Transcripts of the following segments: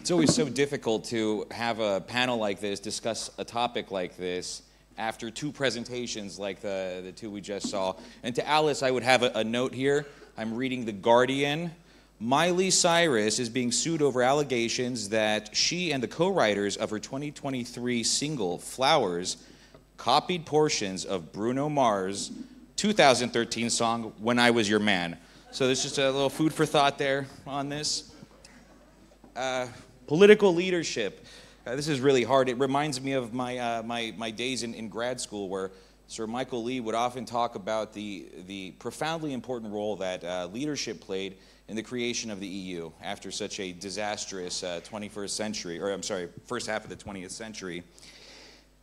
It's always so difficult to have a panel like this discuss a topic like this after two presentations like the two we just saw. And to Alice, I would have a note here. I'm reading The Guardian. Miley Cyrus is being sued over allegations that she and the co-writers of her 2023 single, Flowers, copied portions of Bruno Mars' 2013 song, When I Was Your Man. So there's just a little food for thought there on this. Political leadership. This is really hard. It reminds me of my days in grad school, where Sir Michael Lee would often talk about the profoundly important role that leadership played in the creation of the EU after such a disastrous 21st century, or I'm sorry, first half of the 20th century.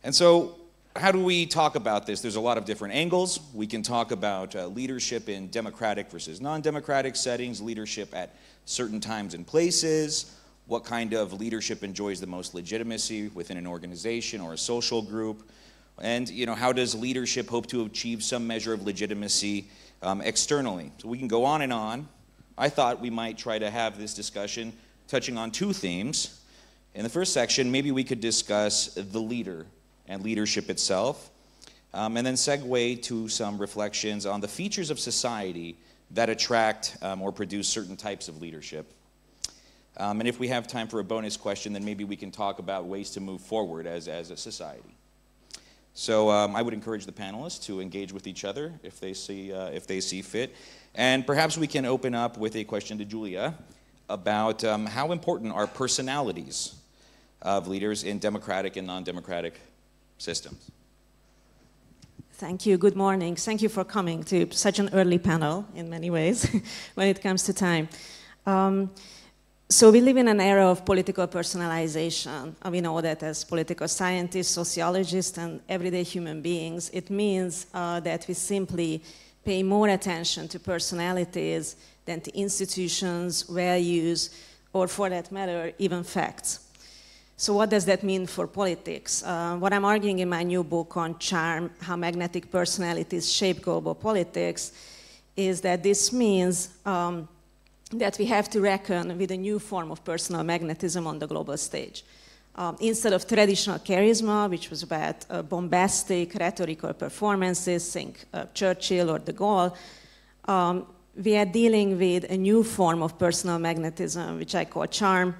And so how do we talk about this? There's a lot of different angles. We can talk about leadership in democratic versus non-democratic settings, leadership at certain times and places, what kind of leadership enjoys the most legitimacy within an organization or a social group, and how does leadership hope to achieve some measure of legitimacy externally? So we can go on and on. I thought we might try to have this discussion touching on two themes. In the first section, maybe we could discuss the leader and leadership itself, and then segue to some reflections on the features of society that attract or produce certain types of leadership. And if we have time for a bonus question, then maybe we can talk about ways to move forward as a society. So I would encourage the panelists to engage with each other if they see fit. And perhaps we can open up with a question to Julia about how important are personalities of leaders in democratic and non-democratic systems. Thank you. Good morning. Thank you for coming to such an early panel in many ways when it comes to time. So we live in an era of political personalization. We know that as political scientists, sociologists, and everyday human beings, it means that we simply pay more attention to personalities than to institutions, values, or for that matter, even facts. So what does that mean for politics? What I'm arguing in my new book on Charm, How Magnetic Personalities Shape Global Politics, is that this means that we have to reckon with a new form of personal magnetism on the global stage. Instead of traditional charisma, which was about bombastic rhetorical performances, think Churchill or de Gaulle, we are dealing with a new form of personal magnetism, which I call charm,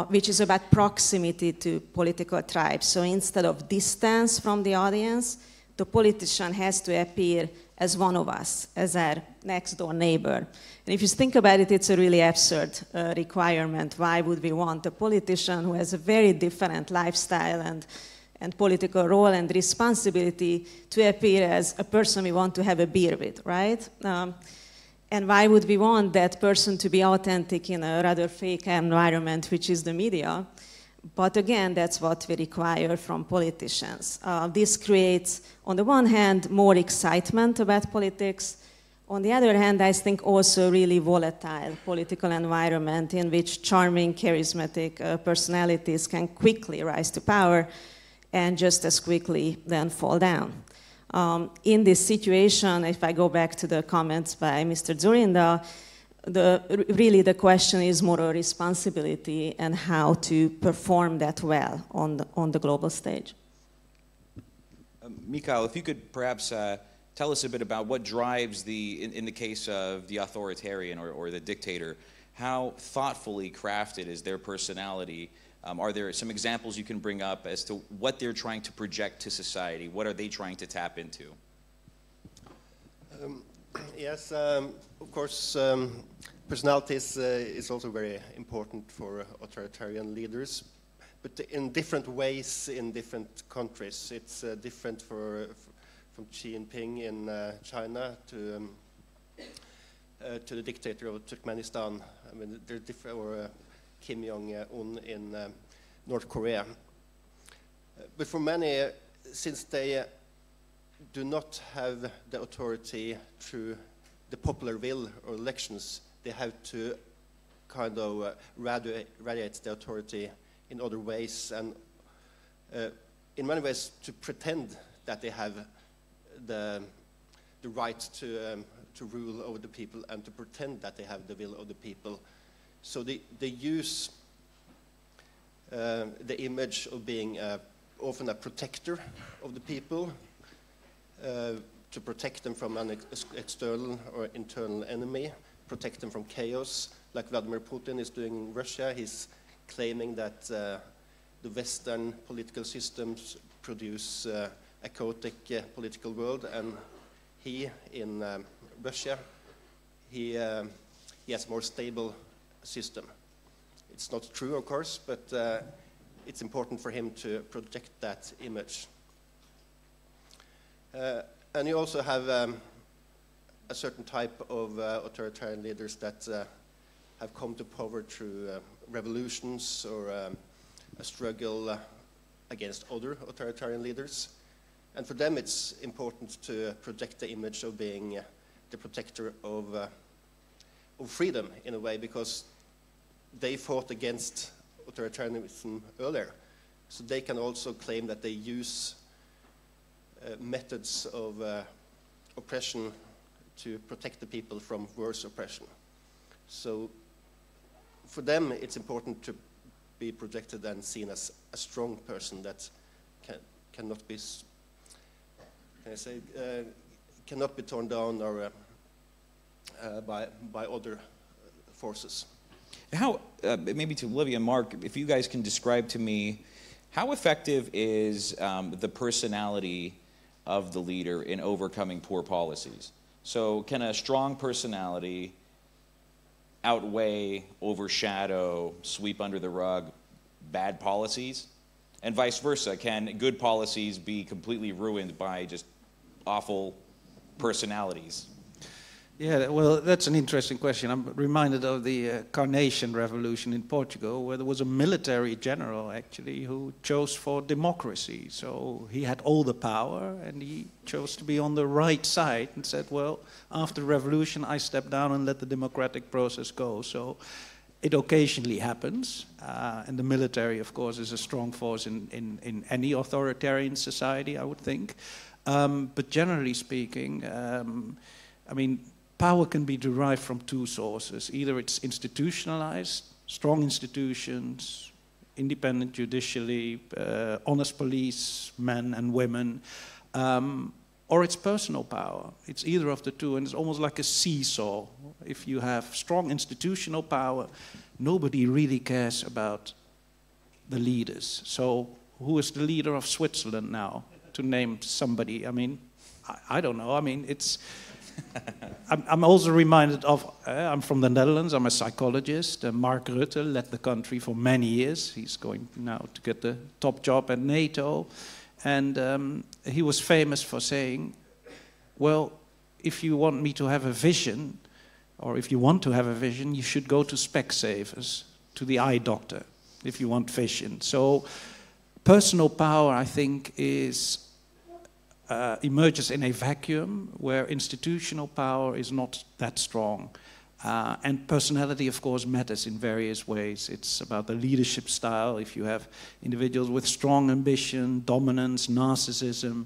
which is about proximity to political tribes. So instead of distance from the audience, the politician has to appear as one of us, as our next door neighbor. And if you think about it, it's a really absurd requirement. Why would we want a politician who has a very different lifestyle and political role and responsibility to appear as a person we want to have a beer with, right? And why would we want that person to be authentic in a rather fake environment, which is the media? But again, that's what we require from politicians. This creates, on the one hand, more excitement about politics. On the other hand, I think also a really volatile political environment in which charming, charismatic personalities can quickly rise to power and just as quickly then fall down. In this situation, if I go back to the comments by Mr. Zurinda, really the question is moral responsibility and how to perform that well on the global stage. Mikal, if you could perhaps tell us a bit about what drives in the case of the authoritarian or the dictator, how thoughtfully crafted is their personality? Are there some examples you can bring up as to what they're trying to project to society? What are they trying to tap into? Yes, of course, personalities is also very important for authoritarian leaders, but in different ways in different countries. It's different from Xi Jinping in China to the dictator of Turkmenistan. I mean, they're different, or Kim Jong-un in North Korea. But for many, since they do not have the authority through the popular will or elections, they have to kind of radiate the authority in other ways, and in many ways to pretend that they have the right to rule over the people and to pretend that they have the will of the people. So they use the image of being often a protector of the people, to protect them from an external or internal enemy, protect them from chaos, like Vladimir Putin is doing in Russia. He's claiming that the Western political systems produce a chaotic political world, and he, in Russia, he has a more stable system. It's not true, of course, but it's important for him to project that image. And you also have a certain type of authoritarian leaders that have come to power through revolutions or a struggle against other authoritarian leaders. And for them it's important to project the image of being the protector of freedom in a way, because they fought against authoritarianism earlier. So they can also claim that they use methods of oppression to protect the people from worse oppression. So for them it's important to be projected and seen as a strong person that cannot be, cannot be torn down or by other forces. How, maybe to Olivia and Mark, if you guys can describe to me, how effective is the personality of the leader in overcoming poor policies? So can a strong personality outweigh, overshadow, sweep under the rug bad policies? And vice versa, can good policies be completely ruined by just awful personalities? Yeah, well, that's an interesting question. I'm reminded of the Carnation Revolution in Portugal, where there was a military general, actually, who chose for democracy. So he had all the power, and he chose to be on the right side and said, well, after the revolution, I step down and let the democratic process go. So it occasionally happens, and the military, of course, is a strong force in any authoritarian society, I would think. But generally speaking, I mean, power can be derived from two sources. Either it's institutionalized, strong institutions, independent judiciary, honest police, men and women, or it's personal power. It's either of the two, and it's almost like a seesaw. If you have strong institutional power, nobody really cares about the leaders. So who is the leader of Switzerland now, to name somebody? I mean, I don't know. I mean, it's... I'm also reminded of, I'm from the Netherlands, I'm a psychologist. Mark Rutte led the country for many years. He's going now to get the top job at NATO. And he was famous for saying, well, if you want me to have a vision, or if you want to have a vision, you should go to Specsavers, to the eye doctor, if you want vision. So personal power, I think, is... emerges in a vacuum where institutional power is not that strong. And personality, of course, matters in various ways. It's about the leadership style. If you have individuals with strong ambition, dominance, narcissism,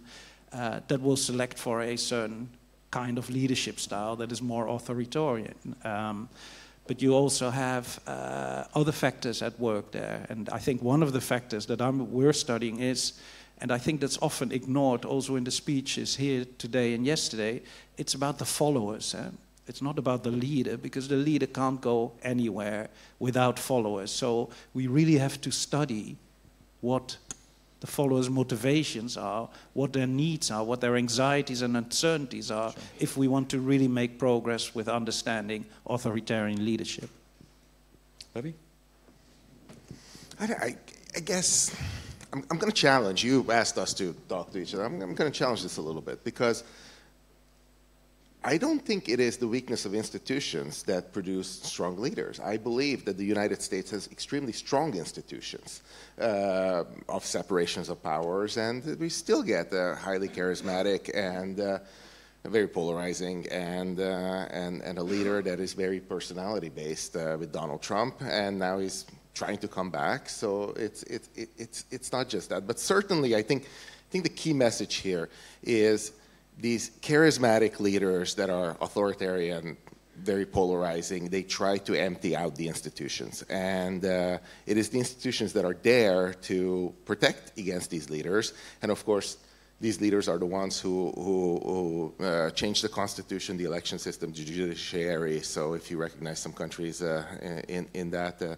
that will select for a certain kind of leadership style that is more authoritarian. But you also have other factors at work there. And I think one of the factors that we're studying is, and I think that's often ignored also in the speeches here today and yesterday, it's about the followers. It's not about the leader, because the leader can't go anywhere without followers. So we really have to study what the followers' motivations are, what their needs are, what their anxieties and uncertainties are, sure, if we want to really make progress with understanding authoritarian leadership. Levy? I guess... I'm going to challenge, you asked us to talk to each other, I'm going to challenge this a little bit, because I don't think it is the weakness of institutions that produce strong leaders. I believe that the United States has extremely strong institutions of separations of powers, and we still get a highly charismatic and very polarizing and a leader that is very personality-based with Donald Trump, and now he's trying to come back. So it's not just that, but certainly I think the key message here is these charismatic leaders that are authoritarian very polarizing. They try to empty out the institutions. And it is the institutions that are there to protect against these leaders. And of course, these leaders are the ones who change the constitution, the election system, the judiciary. So if you recognize some countries in that,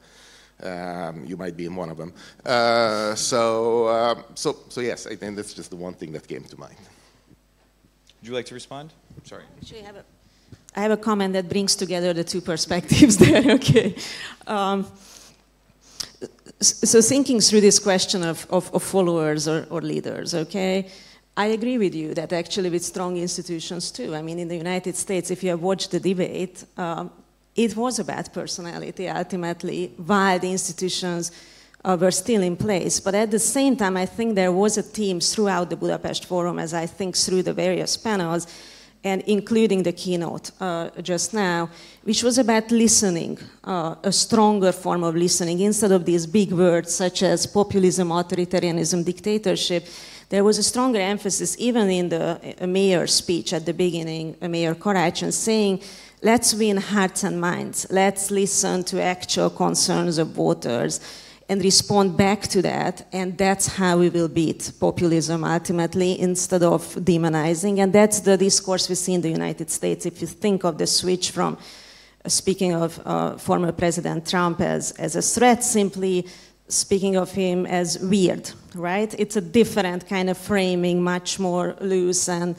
you might be in one of them. So yes, I think that's just the one thing that came to mind. Would you like to respond? Sorry. Actually, I have a comment that brings together the two perspectives there, okay. So thinking through this question of followers or leaders, okay, I agree with you that actually with strong institutions too. I mean, in the United States, if you have watched the debate, it was about personality ultimately, while the institutions were still in place. But at the same time, I think there was a theme throughout the Budapest Forum, as I think through the various panels, and including the keynote just now, which was about listening, a stronger form of listening. Instead of these big words such as populism, authoritarianism, dictatorship, there was a stronger emphasis even in the mayor's speech at the beginning, Mayor Karácsony, saying, let's win hearts and minds. Let's listen to actual concerns of voters and respond back to that, and that's how we will beat populism ultimately, instead of demonizing. And that's the discourse we see in the United States. If you think of the switch from speaking of former President Trump as a threat, simply speaking of him as weird, right? It's a different kind of framing, much more loose and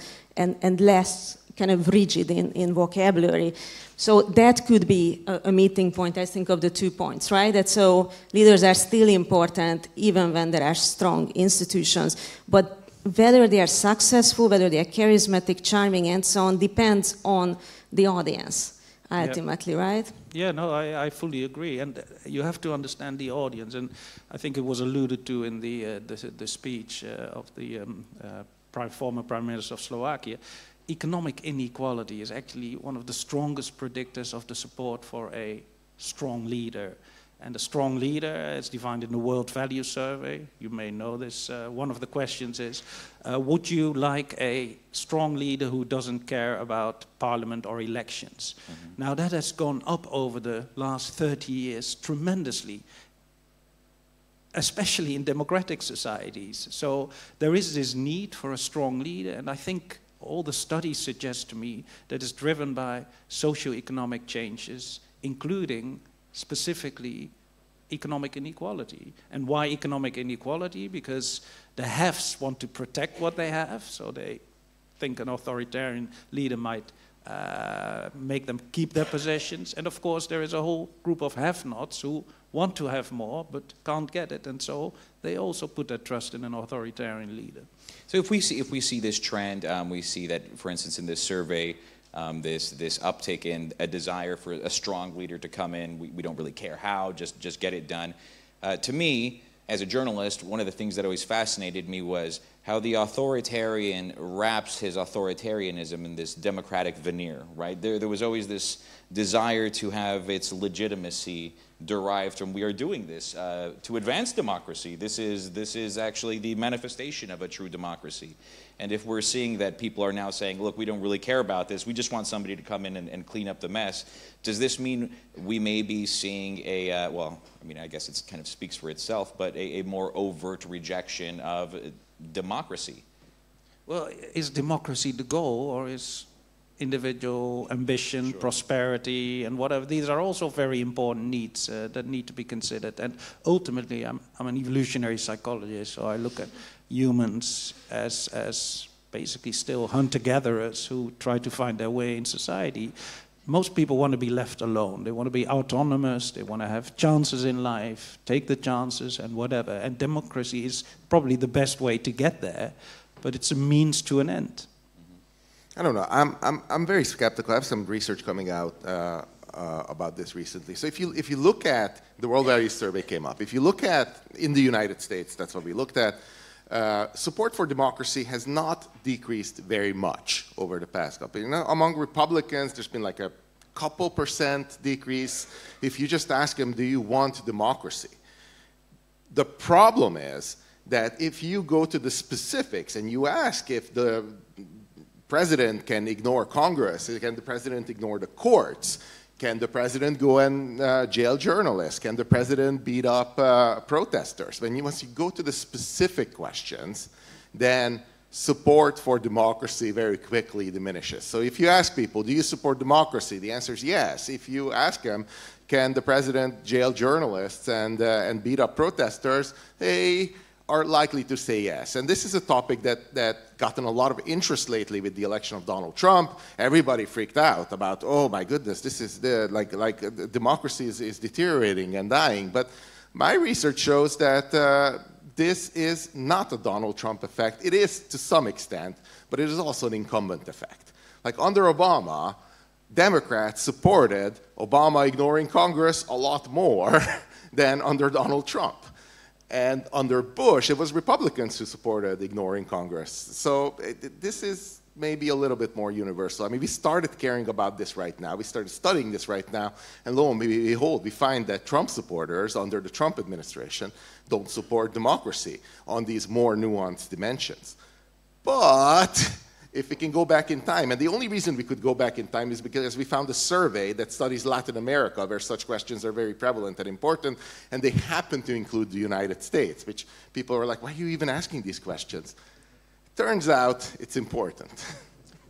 less kind of rigid in vocabulary. So that could be a meeting point, I think, of the 2 points, right? That so leaders are still important even when there are strong institutions. But whether they are successful, whether they are charismatic, charming, and so on, depends on the audience, ultimately, right? Yeah, no, I fully agree. And you have to understand the audience. And I think it was alluded to in the speech of the former Prime Minister of Slovakia. Economic inequality is actually one of the strongest predictors of the support for a strong leader. And a strong leader, as defined in the World Value Survey, you may know this, one of the questions is, would you like a strong leader who doesn't care about parliament or elections? Mm-hmm. Now that has gone up over the last 30 years tremendously, especially in democratic societies. So there is this need for a strong leader, and I think all the studies suggest to me that it's driven by socio-economic changes, including specifically economic inequality. And why economic inequality? Because the haves want to protect what they have, so they think an authoritarian leader might make them keep their possessions. And of course there is a whole group of have-nots who want to have more but can't get it, and so they also put their trust in an authoritarian leader. So if we see this trend, we see that, for instance, in this survey, this uptick in a desire for a strong leader to come in. We don't really care how, just get it done. To me, as a journalist, one of the things that always fascinated me was how the authoritarian wraps his authoritarianism in this democratic veneer, right? There was always this desire to have its legitimacy derived from, we are doing this to advance democracy. This is actually the manifestation of a true democracy. And if we're seeing that people are now saying, look, we don't really care about this, we just want somebody to come in and clean up the mess, does this mean we may be seeing a, well, I mean, I guess it kind of speaks for itself, but a more overt rejection of democracy? Well, is democracy the goal, or is individual ambition, prosperity, and whatever? These are also very important needs that need to be considered. And ultimately, I'm an evolutionary psychologist, so I look at humans as basically still hunter-gatherers who try to find their way in society. Most people want to be left alone. They want to be autonomous. They want to have chances in life, take the chances and whatever. And democracy is probably the best way to get there, but it's a means to an end. I don't know. I'm very skeptical. I have some research coming out about this recently. So if you look at the World Values Survey came up. If you look at in the United States, that's what we looked at. Support for democracy has not decreased very much over the past couple. You know, among Republicans, there's been like a couple % decrease. If you just ask them, do you want democracy? The problem is that if you go to the specifics and you ask if the president can ignore Congress? Can the president ignore the courts? Can the president go and jail journalists? Can the president beat up protesters? Once you go to the specific questions, then support for democracy very quickly diminishes. So if you ask people, do you support democracy? The answer is yes. If you ask them, can the president jail journalists and beat up protesters? They are likely to say yes. And this is a topic that gotten a lot of interest lately with the election of Donald Trump. Everybody freaked out about, oh my goodness, this is democracy is deteriorating and dying. But my research shows that this is not a Donald Trump effect. It is to some extent, but it is also an incumbent effect. Like under Obama, Democrats supported Obama ignoring Congress a lot more than under Donald Trump. And under Bush, it was Republicans who supported ignoring Congress. So this is maybe a little bit more universal. I mean, we started caring about this right now. We started studying this right now. And lo and behold, we find that Trump supporters under the Trump administration don't support democracy on these more nuanced dimensions. But if we can go back in time, and the only reason we could go back in time is because we found a survey that studies Latin America where such questions are very prevalent and important, and they happen to include the United States, which people are like, why are you even asking these questions? Turns out it's important.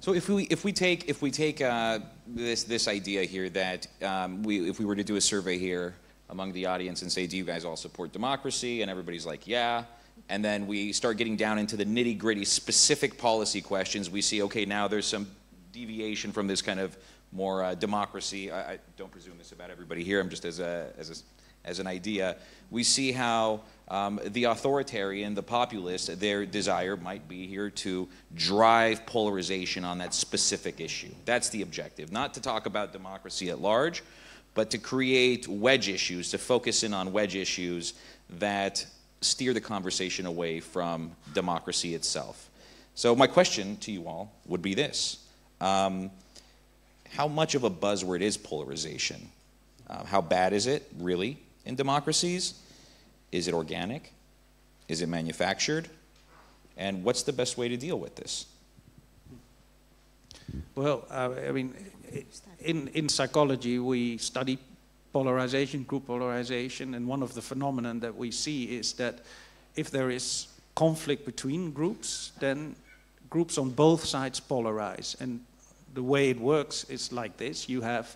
So if we take this idea here that if we were to do a survey here among the audience and say, do you guys all support democracy? And everybody's like, yeah. And then we start getting down into the nitty-gritty specific policy questions. We see, okay, now there's some deviation from this kind of more democracy. I don't presume this about everybody here. I'm just as an idea. We see how the authoritarian, the populist, their desire might be here to drive polarization on that specific issue. That's the objective. Not to talk about democracy at large, but to create wedge issues, to focus in on wedge issues that steer the conversation away from democracy itself. So my question to you all would be this. How much of a buzzword is polarization? How bad is it, really, in democracies? Is it organic? Is it manufactured? And what's the best way to deal with this? Well, I mean, in psychology, we study polarization, group polarization, and one of the phenomena that we see is that if there is conflict between groups, then groups on both sides polarize. And the way it works is like this. You have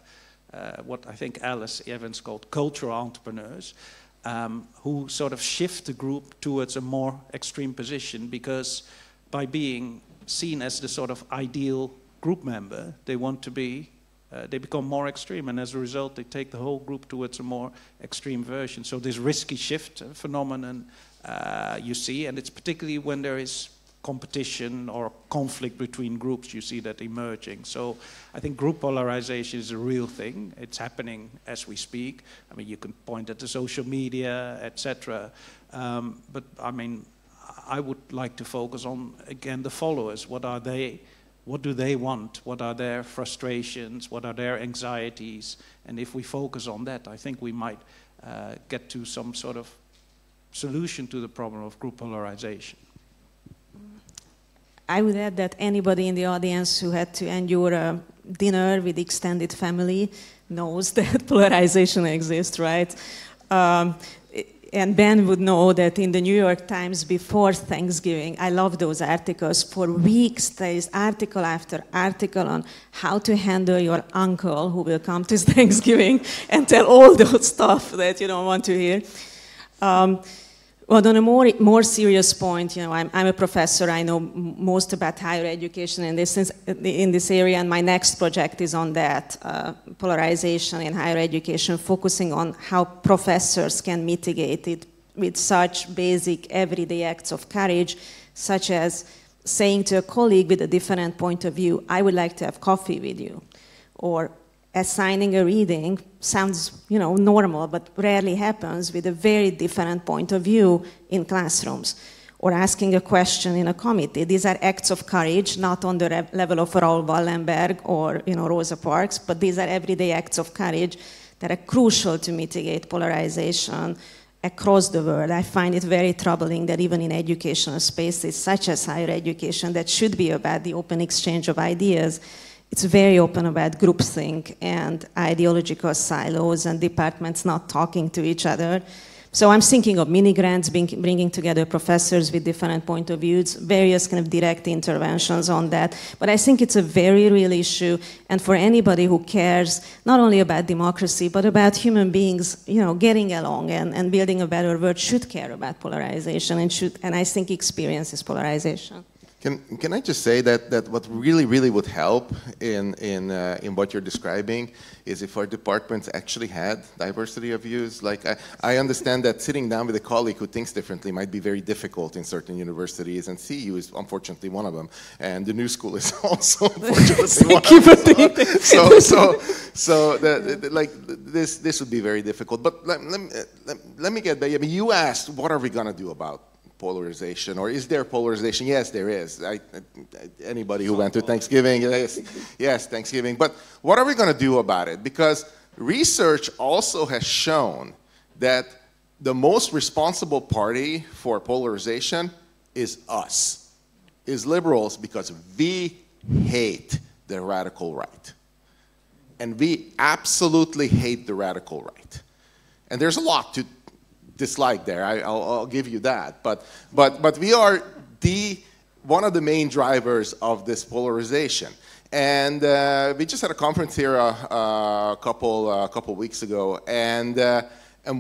what I think Alice Evans called cultural entrepreneurs, who sort of shift the group towards a more extreme position, because by being seen as the sort of ideal group member, they want to be they become more extreme, and as a result they take the whole group towards a more extreme version. So this risky shift phenomenon you see, and it's particularly when there is competition or conflict between groups, you see that emerging. So I think group polarization is a real thing. It's happening as we speak. I mean, you can point at the social media, etc. But I mean, I would like to focus on, again, the followers. What are they? What do they want? What are their frustrations? What are their anxieties? And if we focus on that, I think we might get to some sort of solution to the problem of group polarization. I would add that anybody in the audience who had to endure a dinner with extended family knows that polarization exists, right? And Ben would know that in the New York Times before Thanksgiving, I love those articles. For weeks, there is article after article on how to handle your uncle who will come to Thanksgiving and tell all those stuff that you don't want to hear. Well, on a more serious point, you know, I'm a professor. I know most about higher education in this area, and my next project is on that, polarization in higher education, focusing on how professors can mitigate it with such basic everyday acts of courage, such as saying to a colleague with a different point of view, I would like to have coffee with you, or assigning a reading sounds, you know, normal, but rarely happens with a very different point of view in classrooms, or asking a question in a committee. These are acts of courage, not on the level of Raoul Wallenberg or, you know, Rosa Parks, but these are everyday acts of courage that are crucial to mitigate polarization across the world. I find it very troubling that even in educational spaces, such as higher education, that should be about the open exchange of ideas, it's very open about groupthink and ideological silos and departments not talking to each other. So I'm thinking of mini-grants, bringing together professors with different point of views, various kind of direct interventions on that. But I think it's a very real issue, and for anybody who cares not only about democracy, but about human beings, you know, getting along and building a better world, should care about polarization and I think experiences polarization. Can I just say that what really would help in what you're describing is if our departments actually had diversity of views. Like I understand that sitting down with a colleague who thinks differently might be very difficult in certain universities, and CU is unfortunately one of them, and the New School is also unfortunately one of them. So this would be very difficult. But let me get back. I mean, you asked, what are we going to do about polarization, or is there polarization? Yes, there is. Anybody who went to Thanksgiving, yes, Thanksgiving. But what are we going to do about it? Because research also has shown that the most responsible party for polarization is us, is liberals, because we hate the radical right. And we absolutely hate the radical right. And there's a lot to dislike there, I'll give you that, but we are one of the main drivers of this polarization. And we just had a conference here a couple weeks ago, and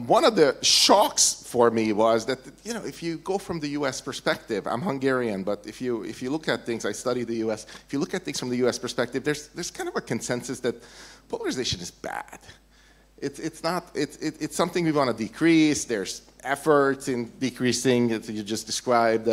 one of the shocks for me was that, you know, if you go from the U.S. perspective, I'm Hungarian, but if you look at things, I study the U.S. If you look at things from the U.S. perspective, there's kind of a consensus that polarization is bad. It's something we want to decrease. There's efforts in decreasing. You just described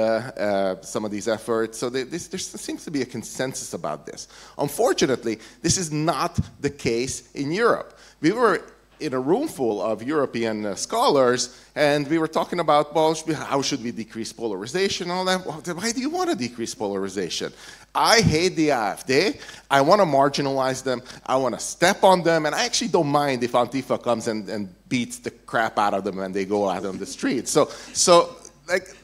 some of these efforts. So there seems to be a consensus about this. Unfortunately, this is not the case in Europe. We were in a room full of European scholars, and we were talking about, well, how should we decrease polarization and all that. Well, why do you want to decrease polarization? I hate the AfD. I want to marginalize them. I want to step on them. And I actually don't mind if Antifa comes and beats the crap out of them when they go out on the street. So like,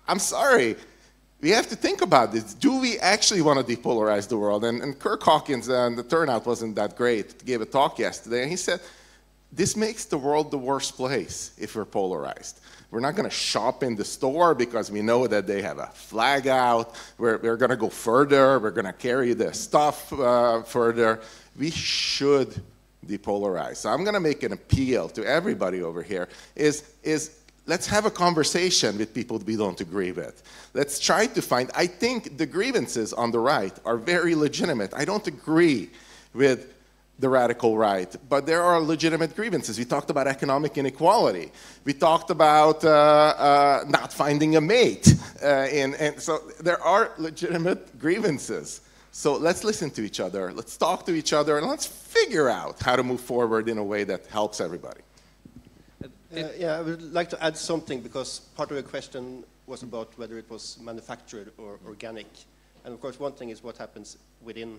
I'm sorry. We have to think about this. Do we actually want to depolarize the world? And Kirk Hawkins, the turnout wasn't that great, gave a talk yesterday, and he said, this makes the world the worst place if we're polarized. We're not going to shop in the store because we know that they have a flag out. We're going to go further. We're going to carry the stuff further. We should depolarize. So I'm going to make an appeal to everybody over here is let's have a conversation with people we don't agree with. Let's try to find, I think the grievances on the right are very legitimate. I don't agree with the radical right, but there are legitimate grievances. We talked about economic inequality. We talked about not finding a mate. And so there are legitimate grievances. So let's listen to each other, let's talk to each other, and let's figure out how to move forward in a way that helps everybody. Yeah, I would like to add something, because part of the question was about whether it was manufactured or organic. And of course, one thing is what happens within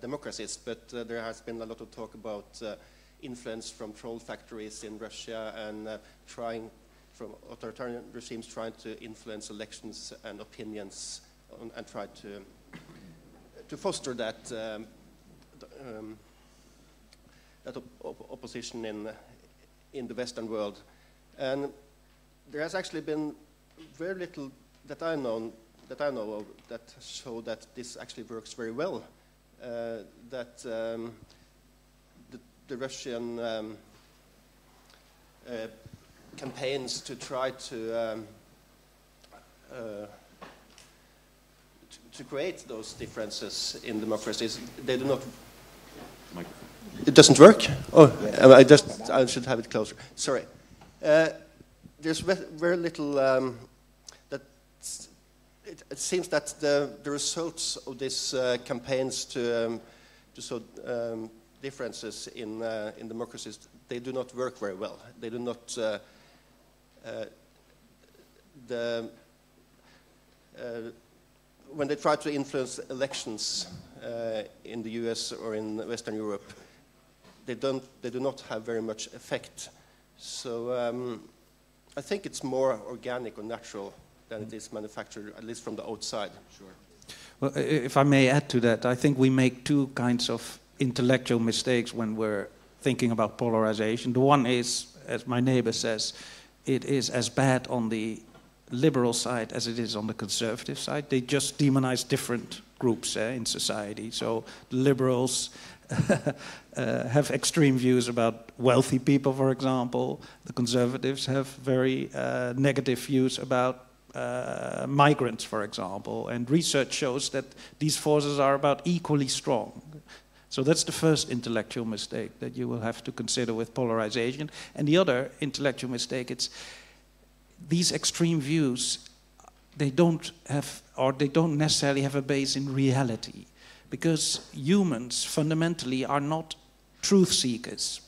democracies, but there has been a lot of talk about influence from troll factories in Russia and from authoritarian regimes trying to influence elections and opinions and try to foster that opposition in the Western world. And there has actually been very little that I know of that show that this actually works very well. That the Russian campaigns to try to create those differences in democracies, they do not. It doesn't work? Oh, I should have it closer. Sorry. There's very little it seems that the results of these campaigns to show differences in democracies, they do not work very well. They do not. When they try to influence elections in the US or in Western Europe, they do not have very much effect. So I think it's more organic or natural than it is manufactured, at least from the outside. Sure. Well, if I may add to that, I think we make two kinds of intellectual mistakes when we're thinking about polarization. The one is, as my neighbor says, it is as bad on the liberal side as it is on the conservative side. They just demonize different groups in society. So the liberals have extreme views about wealthy people, for example. The conservatives have very negative views about migrants, for example. And research shows that these forces are about equally strong. So that's the first intellectual mistake that you will have to consider with polarization. And the other intellectual mistake, it's these extreme views, they don't necessarily have a base in reality, because humans fundamentally are not truth seekers.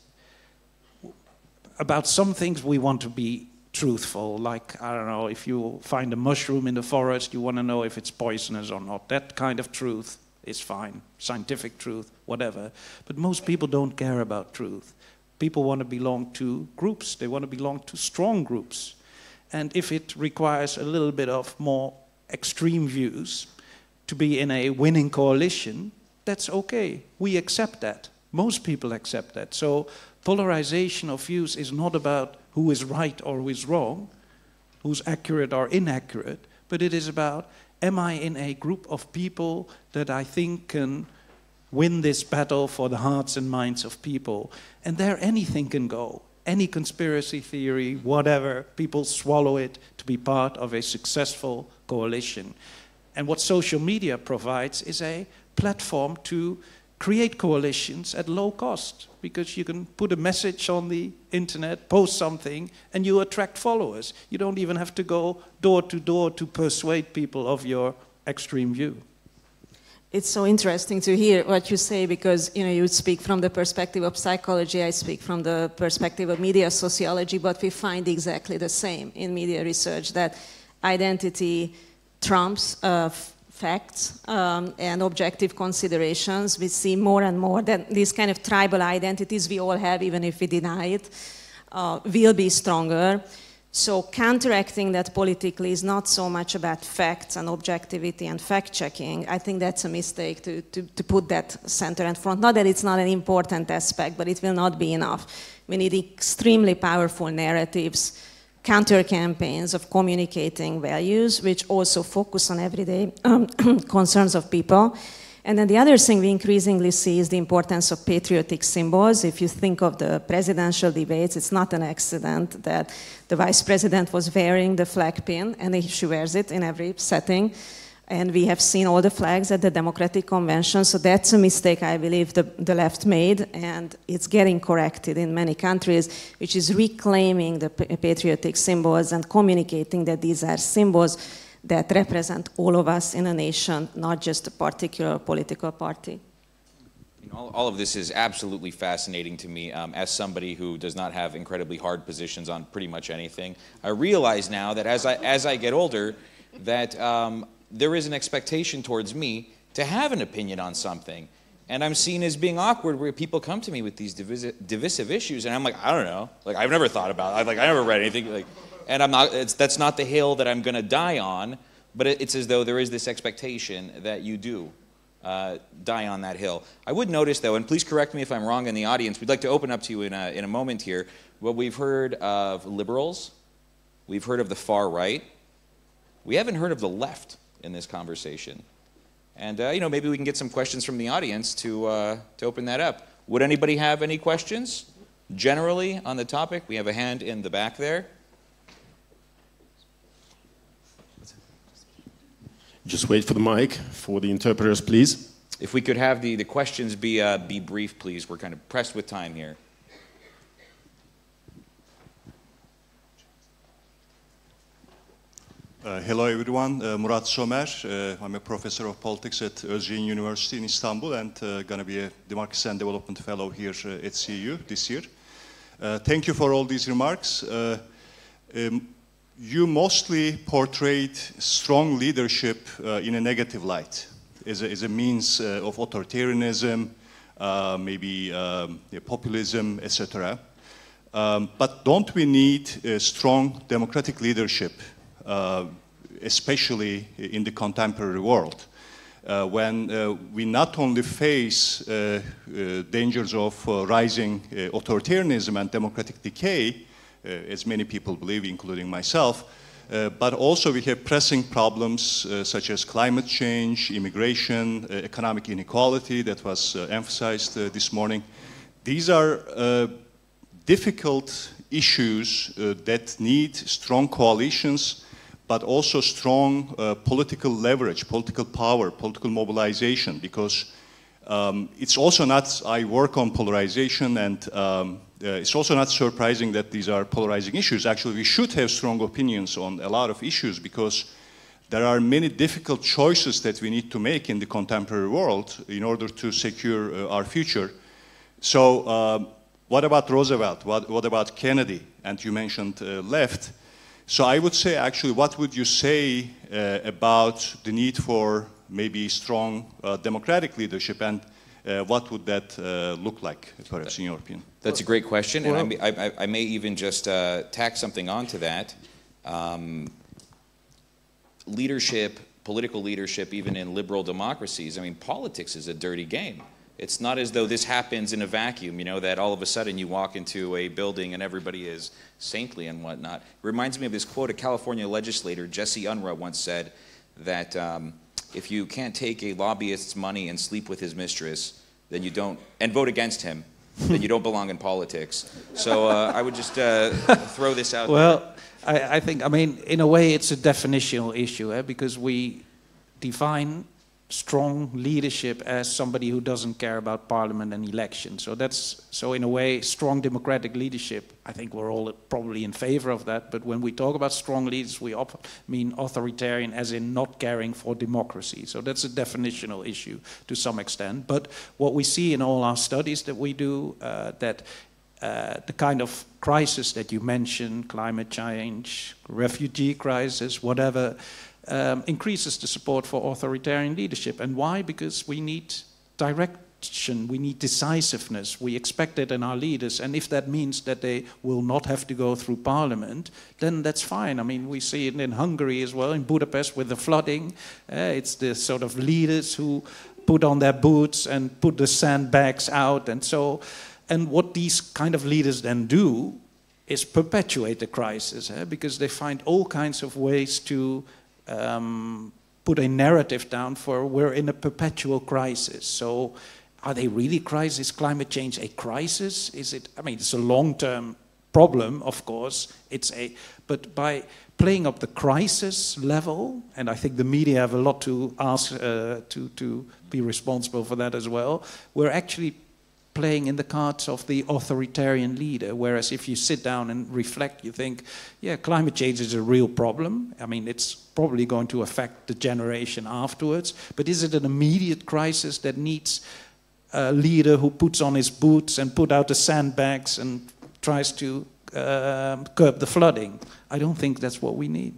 About some things we want to be truthful, like, I don't know, if you find a mushroom in the forest, you want to know if it's poisonous or not. That kind of truth is fine, scientific truth, whatever. But most people don't care about truth. People want to belong to groups. They want to belong to strong groups. And if it requires a little bit of more extreme views to be in a winning coalition, that's okay. We accept that. Most people accept that. So polarization of views is not about who is right or who is wrong, who's accurate or inaccurate, but it is about, am I in a group of people that I think can win this battle for the hearts and minds of people? And there anything can go. Any conspiracy theory, whatever, people swallow it to be part of a successful coalition. And what social media provides is a platform to create coalitions at low cost, because you can put a message on the internet, post something, and you attract followers. You don't even have to go door to persuade people of your extreme view. It's so interesting to hear what you say, because you speak from the perspective of psychology, I speak from the perspective of media sociology, but we find exactly the same in media research, that identity trumps facts and objective considerations. We see more and more that these kind of tribal identities we all have, even if we deny it, will be stronger. So counteracting that politically is not so much about facts and objectivity and fact-checking. I think that's a mistake to put that center and front. Not that it's not an important aspect, but it will not be enough. We need extremely powerful narratives, counter-campaigns of communicating values, which also focus on everyday concerns of people. And then the other thing we increasingly see is the importance of patriotic symbols. If you think of the presidential debates, it's not an accident that the vice president was wearing the flag pin, and she wears it in every setting. And we have seen all the flags at the Democratic Convention, so that's a mistake I believe the left made, and it's getting corrected in many countries, which is reclaiming the patriotic symbols and communicating that these are symbols that represent all of us in a nation, not just a particular political party. All of this is absolutely fascinating to me as somebody who does not have incredibly hard positions on pretty much anything. I realize now that as I get older, that there is an expectation towards me to have an opinion on something. And I'm seen as being awkward where people come to me with these divisive issues, and I'm like, I don't know. Like, I've never thought about it. I never read anything. Like, and that's not the hill that I'm going to die on, but it's as though there is this expectation that you do die on that hill. I would notice, though, and please correct me if I'm wrong in the audience, we'd like to open up to you in a moment here. Well, we've heard of liberals. We've heard of the far right. We haven't heard of the left in this conversation. And, maybe we can get some questions from the audience to open that up. Would anybody have any questions generally on the topic? We have a hand in the back there. Just wait for the mic for the interpreters, please. If we could have the questions be brief, please. We're kind of pressed with time here. Hello everyone, Murat Somer. I'm a professor of politics at Özyeğin University in Istanbul and going to be a Democracy and Development Fellow here at CU this year. Thank you for all these remarks. You mostly portrayed strong leadership in a negative light, as a means of authoritarianism, maybe populism, etc. But don't we need a strong democratic leadership, especially in the contemporary world, when we not only face dangers of rising authoritarianism and democratic decay, as many people believe, including myself, but also we have pressing problems such as climate change, immigration, economic inequality that was emphasized this morning. These are difficult issues that need strong coalitions, but also strong political leverage, political power, political mobilization, because it's also not, I work on polarization, and it's also not surprising that these are polarizing issues. Actually, we should have strong opinions on a lot of issues, because there are many difficult choices that we need to make in the contemporary world in order to secure our future. So what about Roosevelt? What about Kennedy? And you mentioned left. So I would say, actually, what would you say about the need for maybe strong democratic leadership, and what would that look like, perhaps, in your opinion? That's a great question, and I may even just tack something onto that. Leadership, political leadership, even in liberal democracies, I mean, politics is a dirty game. It's not as though this happens in a vacuum, you know, that all of a sudden you walk into a building and everybody is saintly and whatnot. It reminds me of this quote. A California legislator, Jesse Unruh, once said that if you can't take a lobbyist's money and sleep with his mistress, then you don't, and vote against him, then you don't belong in politics. So I would just throw this out there. Well, I think, I mean, in a way it's a definitional issue, because we define strong leadership as somebody who doesn't care about parliament and elections. So that's, so in a way, strong democratic leadership, I think we're all probably in favor of that, but when we talk about strong leaders, we mean authoritarian as in not caring for democracy. So that's a definitional issue to some extent. But what we see in all our studies that we do, that the kind of crisis that you mentioned, climate change, refugee crisis, whatever, increases the support for authoritarian leadership. And why? Because we need direction, we need decisiveness, we expect it in our leaders, and if that means that they will not have to go through parliament, then that's fine. I mean, we see it in Hungary as well, in Budapest with the flooding. It's the sort of leaders who put on their boots and put the sandbags out, and so, and what these kind of leaders then do is perpetuate the crisis, because they find all kinds of ways to put a narrative down for we're in a perpetual crisis. So are they really crisis? Climate change a crisis? Is it, I mean, it's a long-term problem, of course. But by playing up the crisis level, and I think the media have a lot to ask, to be responsible for that as well, we're actually playing in the cards of the authoritarian leader, whereas if you sit down and reflect, you think, yeah, climate change is a real problem. I mean, it's probably going to affect the generation afterwards, but is it an immediate crisis that needs a leader who puts on his boots and put out the sandbags and tries to curb the flooding? I don't think that's what we need.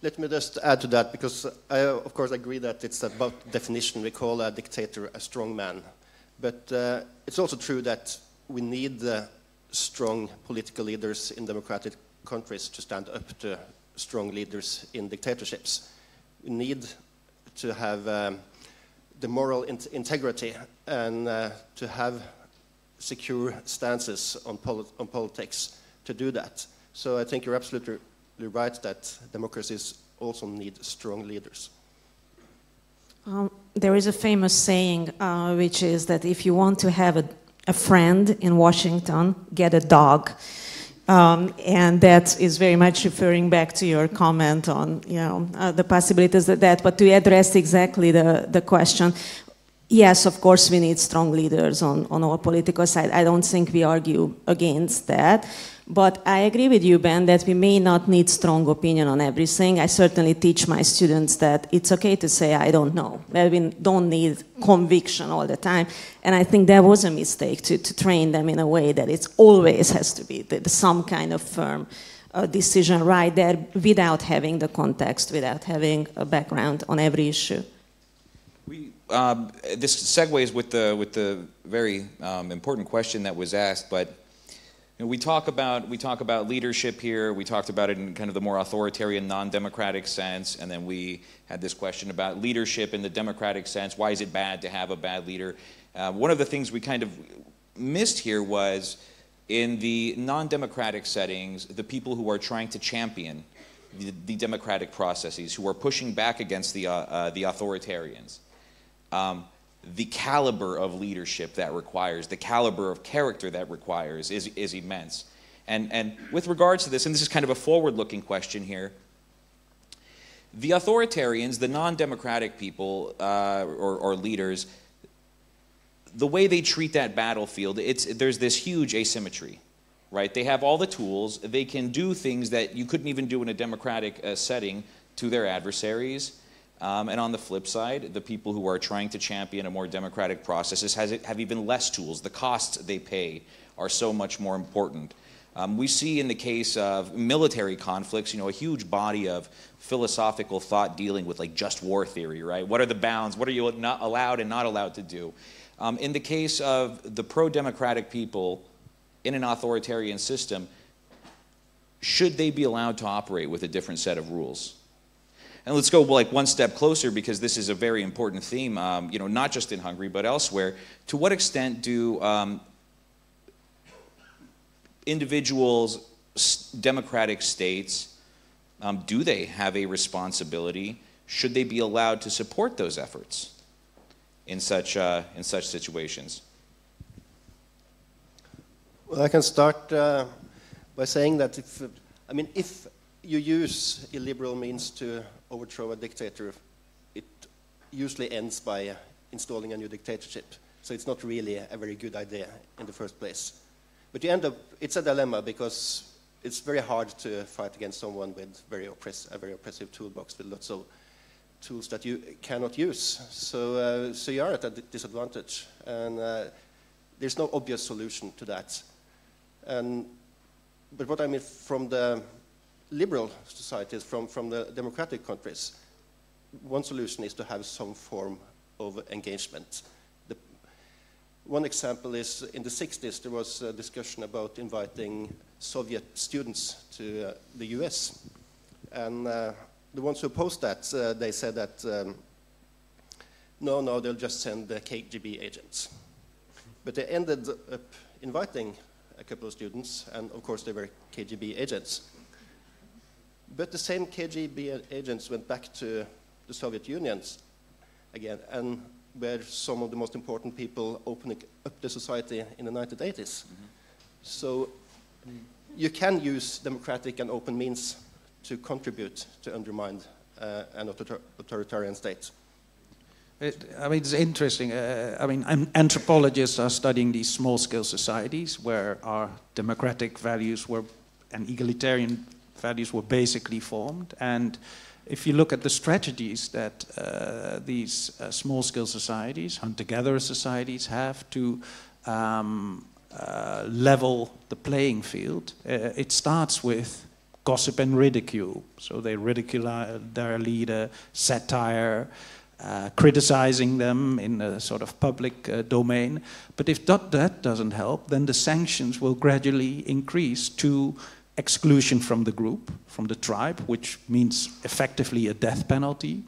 Let me just add to that, because I, of course, agree that it's about definition. We call a dictator a strong man. But it's also true that we need strong political leaders in democratic countries to stand up to strong leaders in dictatorships. We need to have the moral integrity and to have secure stances on politics to do that. So I think you're absolutely right that democracies also need strong leaders. There is a famous saying, which is that if you want to have a friend in Washington, get a dog. And that is very much referring back to your comment on, you know, the possibilities of that. But to address exactly the question, yes, of course, we need strong leaders on our political side. I don't think we argue against that. But I agree with you, Ben, that we may not need strong opinion on everything. I certainly teach my students that it's okay to say, I don't know. That we don't need conviction all the time. And I think that was a mistake to train them in a way that it always has to be some kind of firm decision right there without having the context, without having a background on every issue. This segues with the very important question that was asked, but You know, we talk about leadership here. We talked about it in kind of the more authoritarian, non-democratic sense, and then we had this question about leadership in the democratic sense. Why is it bad to have a bad leader? One of the things we kind of missed here was in the non-democratic settings, the people who are trying to champion the democratic processes, who are pushing back against the authoritarians. The caliber of leadership that requires, the caliber of character that requires is immense. And with regards to this, and this is kind of a forward-looking question here, the authoritarians, the non-democratic people or leaders, the way they treat that battlefield, there's this huge asymmetry, right? They have all the tools. They can do things that you couldn't even do in a democratic setting to their adversaries. And on the flip side, the people who are trying to champion a more democratic process have even less tools. The costs they pay are so much more important. We see in the case of military conflicts, you know, a huge body of philosophical thought dealing with like just war theory, right? What are the bounds? What are you not allowed and not allowed to do? In the case of the pro-democratic people in an authoritarian system, should they be allowed to operate with a different set of rules? And let's go like one step closer, because this is a very important theme, you know, not just in Hungary but elsewhere. To what extent do individuals, democratic states, do they have a responsibility? Should they be allowed to support those efforts in such situations? Well, I can start by saying that if you use illiberal means to overthrow a dictator, it usually ends by installing a new dictatorship. So it's not really a very good idea in the first place. But you end up, it's a dilemma, because it's very hard to fight against someone with a very oppressive toolbox with lots of tools that you cannot use. So you are at a disadvantage, and there's no obvious solution to that. But what I mean from the liberal societies, from the democratic countries, one solution is to have some form of engagement. One example is in the 60s there was a discussion about inviting Soviet students to the US. And the ones who opposed that, they said that, no, they'll just send the KGB agents. But they ended up inviting a couple of students, and of course they were KGB agents. But the same KGB agents went back to the Soviet Union again, and were some of the most important people opening up the society in the 1980s. Mm-hmm. So you can use democratic and open means to contribute to undermine an authoritarian state. It's interesting. Anthropologists are studying these small-scale societies where our democratic values and egalitarian values were basically formed. And if you look at the strategies that these small-scale societies, hunter-gatherer societies, have to level the playing field, it starts with gossip and ridicule. So they ridicule their leader, satire, criticizing them in a sort of public domain. But if that doesn't help, then the sanctions will gradually increase to exclusion from the group, from the tribe, which means effectively a death penalty,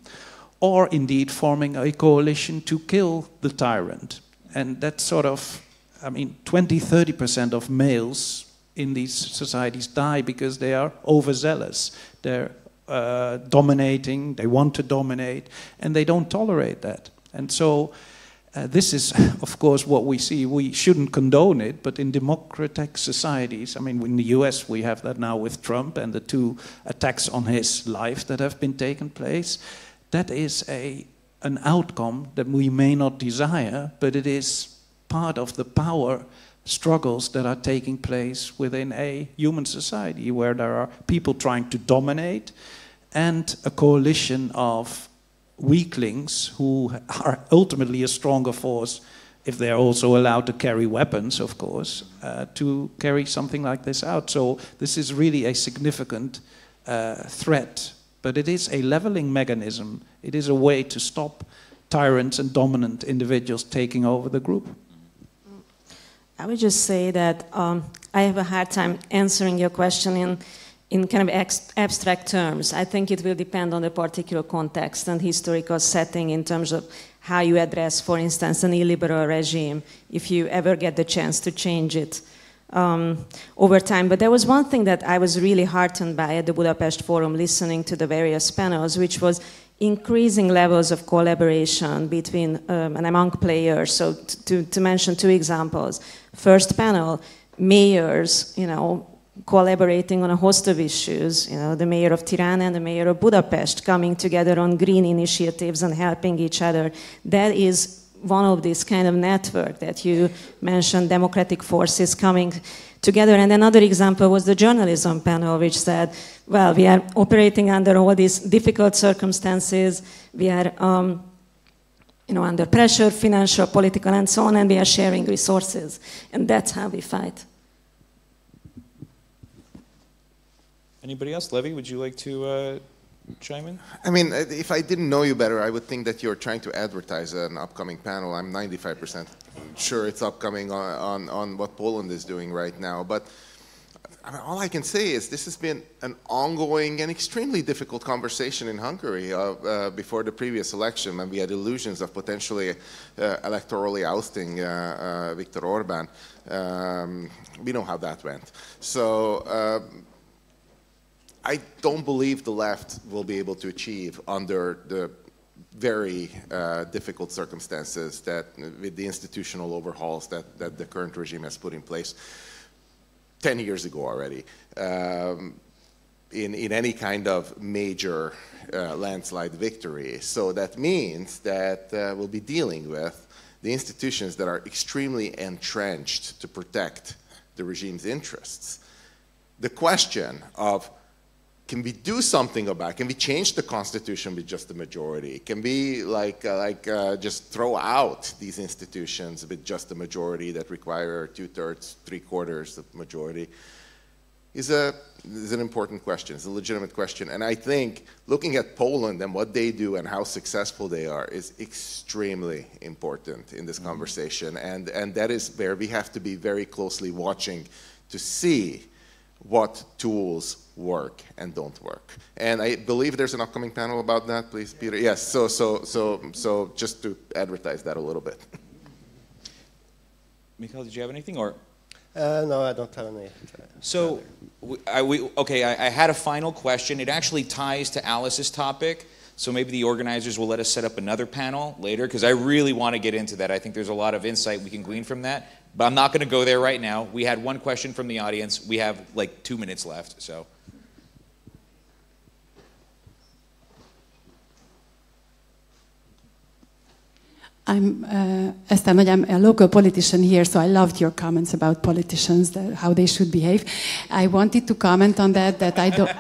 or indeed forming a coalition to kill the tyrant. And that sort of, 20-30% of males in these societies die because they are overzealous. They're dominating, they want to dominate, and they don't tolerate that. And so this is, of course, what we see. We shouldn't condone it, but in democratic societies, in the US we have that now with Trump and the 2 attacks on his life that have been taken place. That is an outcome that we may not desire, but it is part of the power struggles that are taking place within a human society where there are people trying to dominate and a coalition of weaklings who are ultimately a stronger force if they're also allowed to carry weapons, of course, to carry something like this out. So this is really a significant threat, but it is a leveling mechanism. It is a way to stop tyrants and dominant individuals taking over the group. I would just say that I have a hard time answering your question in kind of abstract terms. I think it will depend on the particular context and historical setting in terms of how you address, for instance, an illiberal regime, if you ever get the chance to change it over time. But there was one thing that I was really heartened by at the Budapest Forum, listening to the various panels, which was increasing levels of collaboration between and among players. So to mention two examples. First panel, mayors, collaborating on a host of issues, the mayor of Tirana and the mayor of Budapest coming together on green initiatives and helping each other. That is one of these kind of network that you mentioned, democratic forces coming together. And another example was the journalism panel, which said, well, we are operating under all these difficult circumstances. We are under pressure, financial, political, and so on, and we are sharing resources. And that's how we fight. Anybody else? Levy, would you like to chime in? I mean, if I didn't know you better, I would think that you're trying to advertise an upcoming panel. I'm 95% sure it's upcoming on what Poland is doing right now. But I mean, all I can say is this has been an ongoing and extremely difficult conversation in Hungary before the previous election, when we had illusions of potentially electorally ousting Viktor Orban. We know how that went. So I don't believe the left will be able to achieve under the very difficult circumstances that with the institutional overhauls that the current regime has put in place 10 years ago already, in any kind of major landslide victory. So that means that we'll be dealing with the institutions that are extremely entrenched to protect the regime's interests. The question of, can we do something about it? Can we change the constitution with just the majority? Can we just throw out these institutions with just the majority that require 2/3, 3/4 of majority? Is an important question. It's a legitimate question. And I think looking at Poland and what they do and how successful they are is extremely important in this conversation. And that is where we have to be very closely watching to see what tools work and don't work. And I believe there's an upcoming panel about that, please, Peter. Yes, so just to advertise that a little bit. Mikal, did you have anything, or? No, I don't have any. So, I had a final question. It actually ties to Alice's topic, so maybe the organizers will let us set up another panel later, because I really want to get into that. I think there's a lot of insight we can glean from that, but I'm not going to go there right now. We had one question from the audience. We have like 2 minutes left, so. I'm Esther, I'm a local politician here, so I loved your comments about politicians, how they should behave. I wanted to comment on that I don't,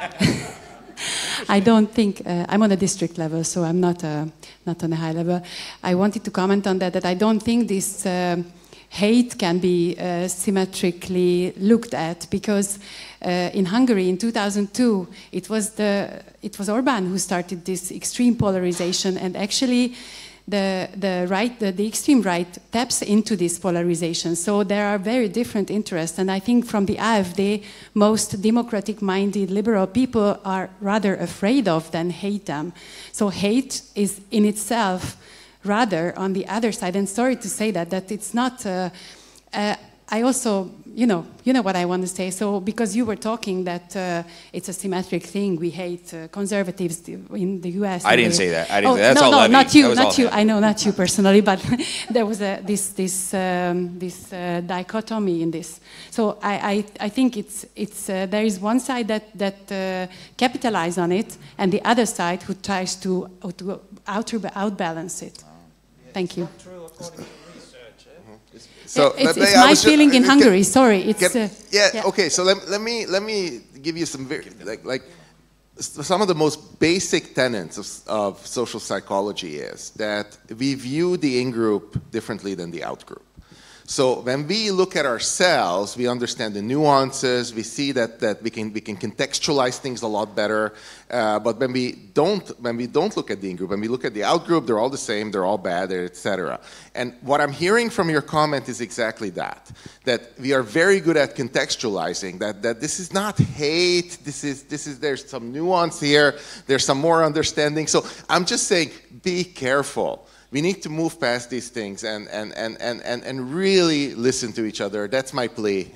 I don't think, I'm on a district level, so I'm not on a high level. I wanted to comment on that I don't think this hate can be symmetrically looked at, because in Hungary in 2002, it was Orban who started this extreme polarization, and actually the extreme right taps into this polarization. So there are very different interests, and I think from the AfD, most democratic-minded liberal people are rather afraid of than hate them. So hate is in itself rather on the other side, and sorry to say that it's not. I also, you know what I want to say. So because you were talking that it's a symmetric thing, we hate conservatives in the U.S. I didn't say that. I didn't. Oh, That's no, all no, Levy. not you, That was not you. all him. I know, not you personally, but there was this dichotomy in this. So I think it's there is one side that capitalize on it, and the other side who tries to outbalance it. Thank you. So it's my feeling in Hungary. Sorry, it's okay. So let me give you some very some of the most basic tenets of social psychology is that we view the in-group differently than the out-group. So when we look at ourselves, we understand the nuances, we see that we can contextualize things a lot better. But when we don't look at the in-group, when we look at the out-group, they're all the same, they're all bad, etc. And what I'm hearing from your comment is exactly that we are very good at contextualizing, that this is not hate, there's some nuance here, there's some more understanding. So I'm just saying, be careful. We need to move past these things and really listen to each other. That's my plea.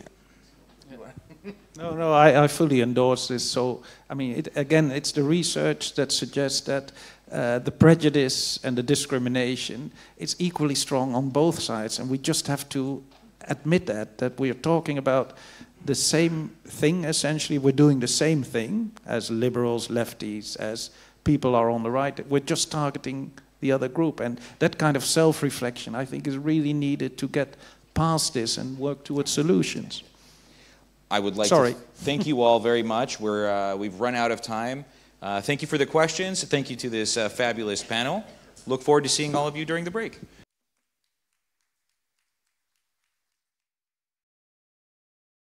No, I fully endorse this. So, I mean, again, it's the research that suggests that the prejudice and the discrimination is equally strong on both sides, and we just have to admit that we are talking about the same thing, essentially. We're doing the same thing as liberals, lefties, as people are on the right. We're just targeting the other group, and that kind of self-reflection, I think, is really needed to get past this and work towards solutions. I would like to thank you all very much. We've run out of time. Thank you for the questions. Thank you to this fabulous panel. Look forward to seeing all of you during the break.